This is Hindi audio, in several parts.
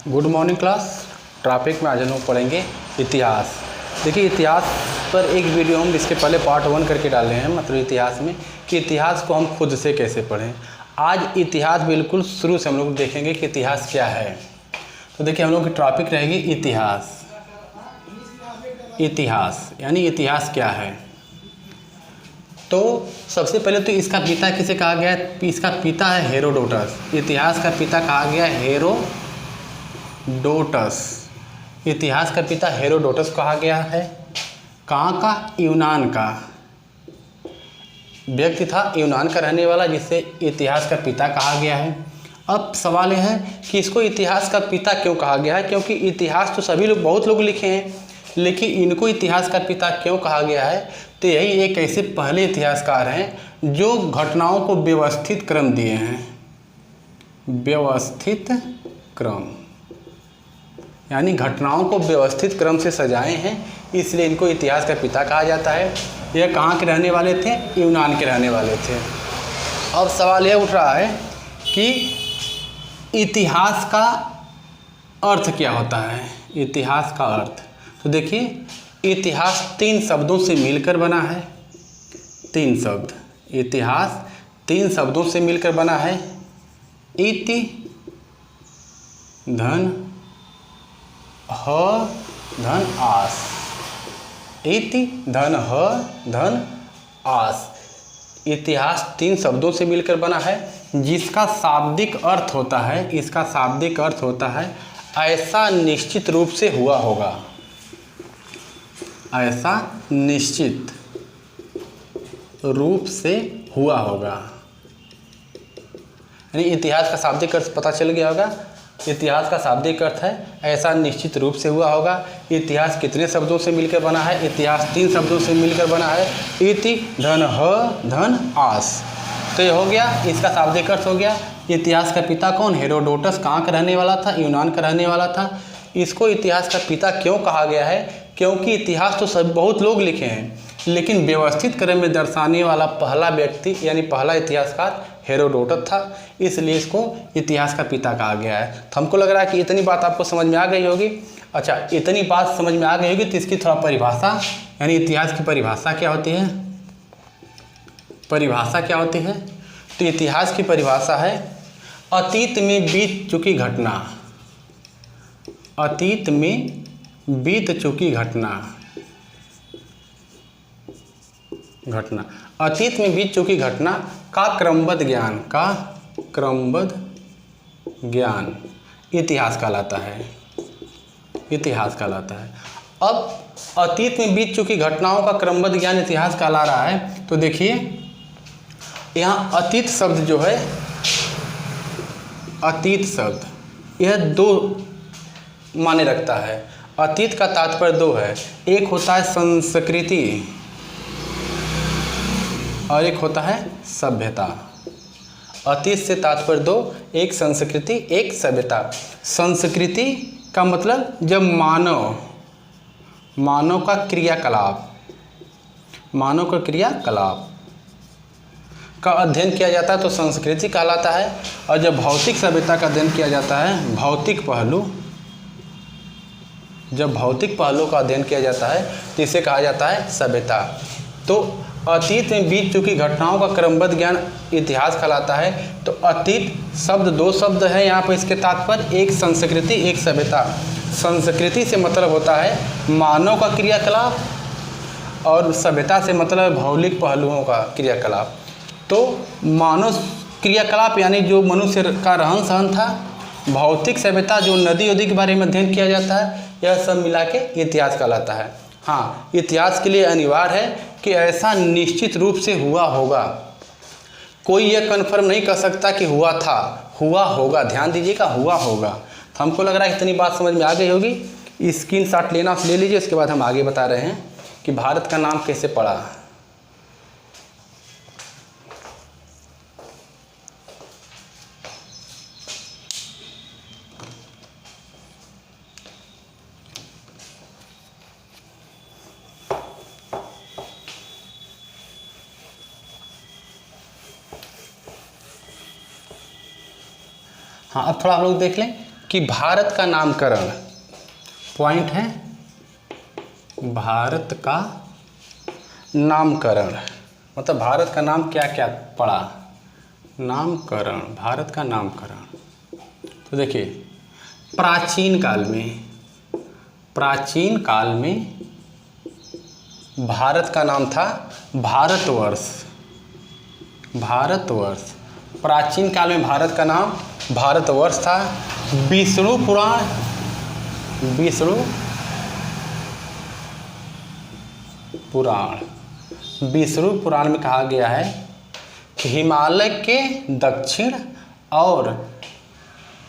Good morning class. टॉपिक में आज हम लोग पढ़ेंगे इतिहास। देखिए इतिहास पर एक वीडियो हम इसके पहले पार्ट 1 करके डाले हैं, मतलब इतिहास में कि इतिहास को हम खुद से कैसे पढ़ें। आज इतिहास बिल्कुल शुरू से हम लोग देखेंगे कि इतिहास क्या है। तो देखिए हम लोग की टॉपिक रहेगी इतिहास। इतिहास यानी इतिहास क्या है। तो सबसे पहले तो इसका पिता किसे कहा गया है? इसका पिता है हेरोडोटस। इतिहास का पिता कहा गया हेरोडोटस। इतिहास का पिता हेरोडोटस कहा गया है। कहाँ का? यूनान का व्यक्ति था, यूनान का रहने वाला, जिसे इतिहास का पिता कहा गया है। अब सवाल यह है कि इसको इतिहास का पिता क्यों कहा गया है, क्योंकि इतिहास तो सभी लोग बहुत लोग लिखे हैं, लेकिन इनको इतिहास का पिता क्यों कहा गया है? तो यही एक ऐसे पहले इतिहासकार हैं जो घटनाओं को व्यवस्थित क्रम दिए हैं। व्यवस्थित क्रम यानी घटनाओं को व्यवस्थित क्रम से सजाए हैं, इसलिए इनको इतिहास का पिता कहा जाता है। यह कहाँ के रहने वाले थे? यूनान के रहने वाले थे। अब सवाल यह उठ रहा है कि इतिहास का अर्थ क्या होता है? इतिहास का अर्थ तो देखिए, इतिहास 3 शब्दों से मिलकर बना है। 3 शब्द, इतिहास 3 शब्दों से मिलकर बना है। इति धन ह धन आस। इति धन ह धन आस। इतिहास 3 शब्दों से मिलकर बना है, जिसका शाब्दिक अर्थ होता है, इसका शाब्दिक अर्थ होता है ऐसा निश्चित रूप से हुआ होगा। ऐसा निश्चित रूप से हुआ होगा। यानी इतिहास का शाब्दिक अर्थ पता चल गया होगा। इतिहास का शाब्दिक अर्थ है ऐसा निश्चित रूप से हुआ होगा। इतिहास कितने शब्दों से मिलकर बना है? इतिहास 3 शब्दों से मिलकर बना है। इति धन ह धन आस। तो ये हो गया, इसका शाब्दिक अर्थ हो गया। इतिहास का पिता कौन? हेरोडोटस। कहाँ का रहने वाला था? यूनान का रहने वाला था। इसको इतिहास का पिता क्यों कहा गया है? क्योंकि इतिहास तो सब बहुत लोग लिखे हैं, लेकिन व्यवस्थित क्रम में दर्शाने वाला पहला व्यक्ति यानी पहला इतिहासकार हेरोडोटस था, इसलिए इसको इतिहास का पिता कहा गया है। तो हमको लग रहा है कि इतनी बात आपको समझ में आ गई होगी। अच्छा, इतनी बात समझ में आ गई होगी तो इसकी थोड़ा परिभाषा यानी इतिहास की परिभाषा क्या होती है? परिभाषा क्या होती है? तो इतिहास की परिभाषा है अतीत में बीत चुकी घटना। अतीत में बीत चुकी घटना। अतीत में बीत चुकी घटना का क्रमबद्ध ज्ञान, का क्रमबद्ध ज्ञान इतिहास कहलाता है। इतिहास कहलाता है। अब अतीत में बीत चुकी घटनाओं का क्रमबद्ध ज्ञान इतिहास कहला रहा है। तो देखिए यहाँ अतीत शब्द जो है, अतीत शब्द यह 2 माने रखता है। अतीत का तात्पर्य 2 है। एक होता है संस्कृति और एक होता है सभ्यता। अतीत से तात्पर्य 2, एक संस्कृति एक सभ्यता। संस्कृति का मतलब जब मानव का क्रियाकलाप का अध्ययन किया जाता है तो संस्कृति कहलाता है। और जब भौतिक सभ्यता का अध्ययन किया जाता है, जब भौतिक पहलू का अध्ययन किया जाता है तो इसे कहा जाता है सभ्यता। तो अतीत में बीत चुकी घटनाओं का क्रमबद्ध ज्ञान इतिहास कहलाता है। तो अतीत शब्द 2 शब्द है यहाँ पर, इसके तात्पर्य एक संस्कृति एक सभ्यता। संस्कृति से मतलब होता है मानव का क्रियाकलाप और सभ्यता से मतलब भौतिक पहलुओं का क्रियाकलाप। तो मानव क्रियाकलाप यानी जो मनुष्य का रहन सहन था, भौतिक सभ्यता जो नदी उदी के बारे में अध्ययन किया जाता है, यह सब मिला के इतिहास कहलाता है। हाँ, इतिहास के लिए अनिवार्य है कि ऐसा निश्चित रूप से हुआ होगा। कोई यह कन्फर्म नहीं कर सकता कि हुआ था, हुआ होगा। ध्यान दीजिएगा, हुआ होगा। तो हमको लग रहा है इतनी बात समझ में आ गई होगी। स्क्रीनशॉट लेना ले लीजिए। उसके बाद हम आगे बता रहे हैं कि भारत का नाम कैसे पड़ा। हाँ, अब थोड़ा हम लोग देख लें कि भारत का नामकरण, पॉइंट है भारत का नामकरण, मतलब भारत का नाम क्या क्या पड़ा, नामकरण, भारत का नामकरण। तो देखिए प्राचीन काल में भारत का नाम था भारतवर्ष। प्राचीन काल में भारत का नाम भारतवर्ष था। विष्णु पुराण में कहा गया है कि हिमालय के दक्षिण और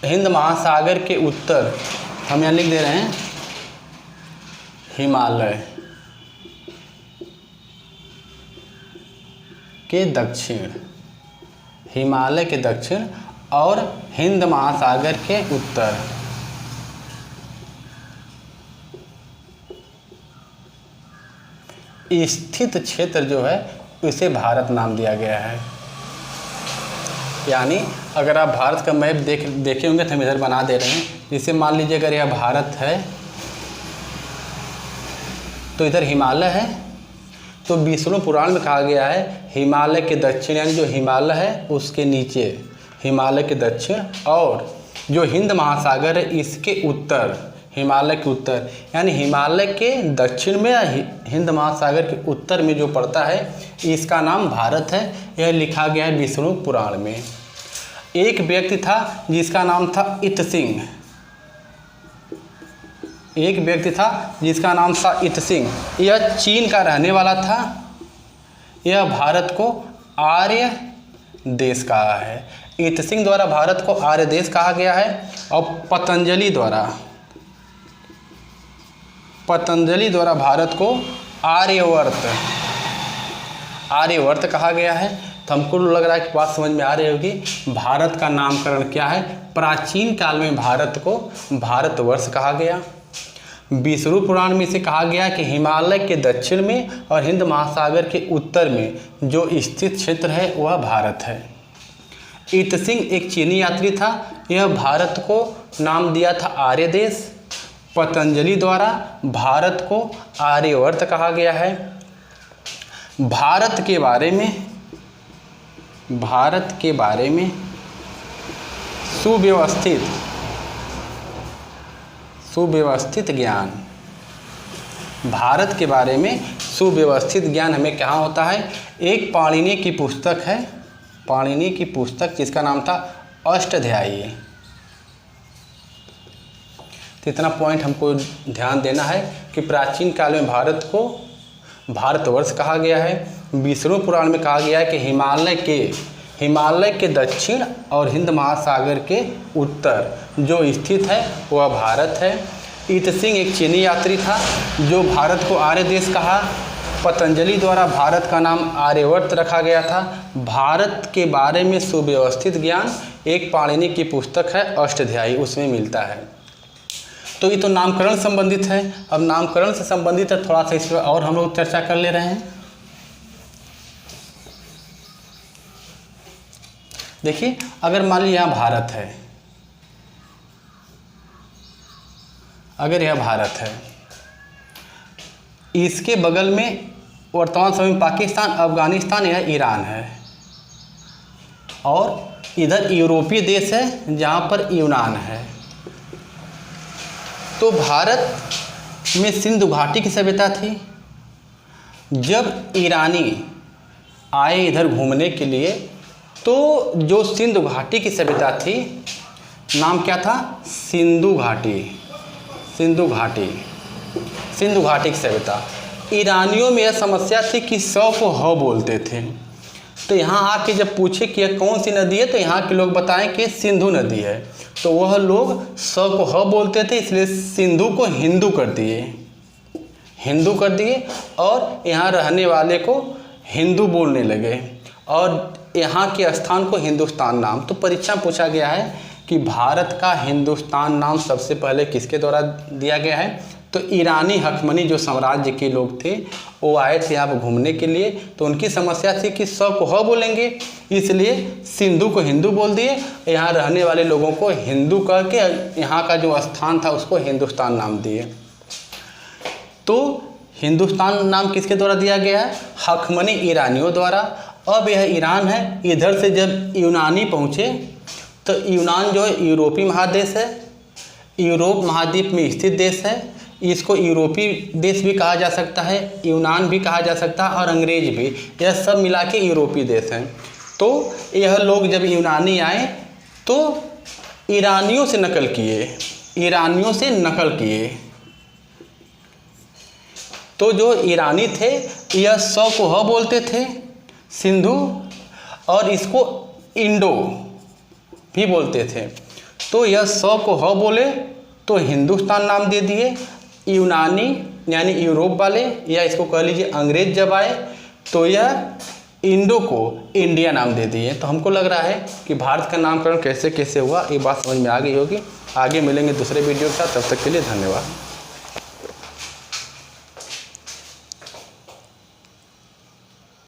हिंद महासागर के उत्तर, हम यहाँ लिख दे रहे हैं हिमालय के दक्षिण और हिंद महासागर के उत्तर स्थित क्षेत्र जो है उसे भारत नाम दिया गया है। यानी अगर आप भारत का मैप देखे होंगे तो हम इधर बना दे रहे हैं। जैसे मान लीजिए अगर यह भारत है तो इधर हिमालय है, तो विष्णु पुराण में कहा गया है हिमालय के दक्षिण, यानी जो हिमालय है उसके नीचे हिमालय के दक्षिण, और जो हिंद महासागर है इसके उत्तर, हिमालय के उत्तर, यानी हिमालय के दक्षिण में हिंद महासागर के उत्तर में जो पड़ता है इसका नाम भारत है। यह लिखा गया है विष्णु पुराण में। एक व्यक्ति था जिसका नाम था इत सिंह, यह चीन का रहने वाला था। यह भारत को आर्य देश कहा है। इत सिंह द्वारा भारत को आर्य देश कहा गया है और पतंजलि द्वारा भारत को आर्यवर्त कहा गया है। तो हमको लग रहा है कि बात समझ में आ रही होगी। भारत का नामकरण क्या है? प्राचीन काल में भारत को भारतवर्ष कहा गया। विष्णु पुराण में इसे कहा गया कि हिमालय के दक्षिण में और हिंद महासागर के उत्तर में जो स्थित क्षेत्र है वह भारत है। इत सिंह एक चीनी यात्री था। यह भारत को नाम दिया था आर्य देश। पतंजलि द्वारा भारत को आर्यवर्त कहा गया है। भारत के बारे में सुव्यवस्थित ज्ञान, भारत के बारे में सुव्यवस्थित ज्ञान हमें कहाँ होता है? एक पाणिनि की पुस्तक जिसका नाम था अष्टाध्यायी। तो इतना पॉइंट हमको ध्यान देना है कि प्राचीन काल में भारत को भारतवर्ष कहा गया है। विष्णु पुराण में कहा गया है कि हिमालय के दक्षिण और हिंद महासागर के उत्तर जो स्थित है वह भारत है। इत सिंह एक चीनी यात्री था जो भारत को आर्य देश कहा। पतंजलि द्वारा भारत का नाम आर्यवर्त रखा गया था। भारत के बारे में सुव्यवस्थित ज्ञान एक पाणिनि की पुस्तक है अष्टाध्यायी, उसमें मिलता है। तो ये तो नामकरण संबंधित है। अब नामकरण से संबंधित है, थोड़ा सा इस पर और हम लोग चर्चा कर ले रहे हैं। देखिए अगर मान लीजिए यहाँ भारत है, अगर यह भारत है, इसके बगल में वर्तमान समय में पाकिस्तान, अफगानिस्तान या ईरान है, और इधर यूरोपीय देश है जहाँ पर यूनान है। तो भारत में सिंधु घाटी की सभ्यता थी। जब ईरानी आए इधर घूमने के लिए तो जो सिंधु घाटी की सभ्यता थी, नाम क्या था? सिंधु घाटी की सभ्यता। ईरानियों में यह समस्या थी कि स को ह बोलते थे। तो यहाँ आके जब पूछे कि यह कौन सी नदी है तो यहाँ के लोग बताएं कि सिंधु नदी है। तो वह लोग स को ह बोलते थे, इसलिए सिंधु को हिंदू कर दिए और यहाँ रहने वाले को हिंदू बोलने लगे और यहाँ के स्थान को हिंदुस्तान नाम। तो परीक्षा में पूछा गया है कि भारत का हिंदुस्तान नाम सबसे पहले किसके द्वारा दिया गया है? तो ईरानी हकमनी जो साम्राज्य के लोग थे वो आए थे यहाँ पर घूमने के लिए। तो उनकी समस्या थी कि स को ह बोलेंगे, इसलिए सिंधु को हिंदू बोल दिए। यहाँ रहने वाले लोगों को हिंदू कह के यहाँ का जो स्थान था उसको हिंदुस्तान नाम दिए। तो हिंदुस्तान नाम किसके द्वारा दिया गया है? हकमनी ईरानियों द्वारा। अब यह ईरान है, इधर से जब यूनानी पहुँचे तो यूनान जो है यूरोपीय महादेश है, यूरोप महाद्वीप में स्थित देश है। इसको यूरोपीय देश भी कहा जा सकता है, यूनान भी कहा जा सकता है और अंग्रेज भी, यह सब मिला के यूरोपीय देश हैं। तो यह लोग जब यूनानी आए तो ईरानियों से नकल किए। तो जो ईरानी थे यह स को ह बोलते थे सिंधु, और इसको इंडो भी बोलते थे। तो यह स को ह बोले तो हिंदुस्तान नाम दे दिए। यूनानी यानी यूरोप वाले, या इसको कह लीजिए अंग्रेज जब आए तो यह इंडो को इंडिया नाम दे दिए। तो हमको लग रहा है कि भारत का नामकरण कैसे कैसे हुआ ये बात समझ में आ गई होगी। आगे मिलेंगे दूसरे वीडियो के साथ, तब तक के लिए धन्यवाद।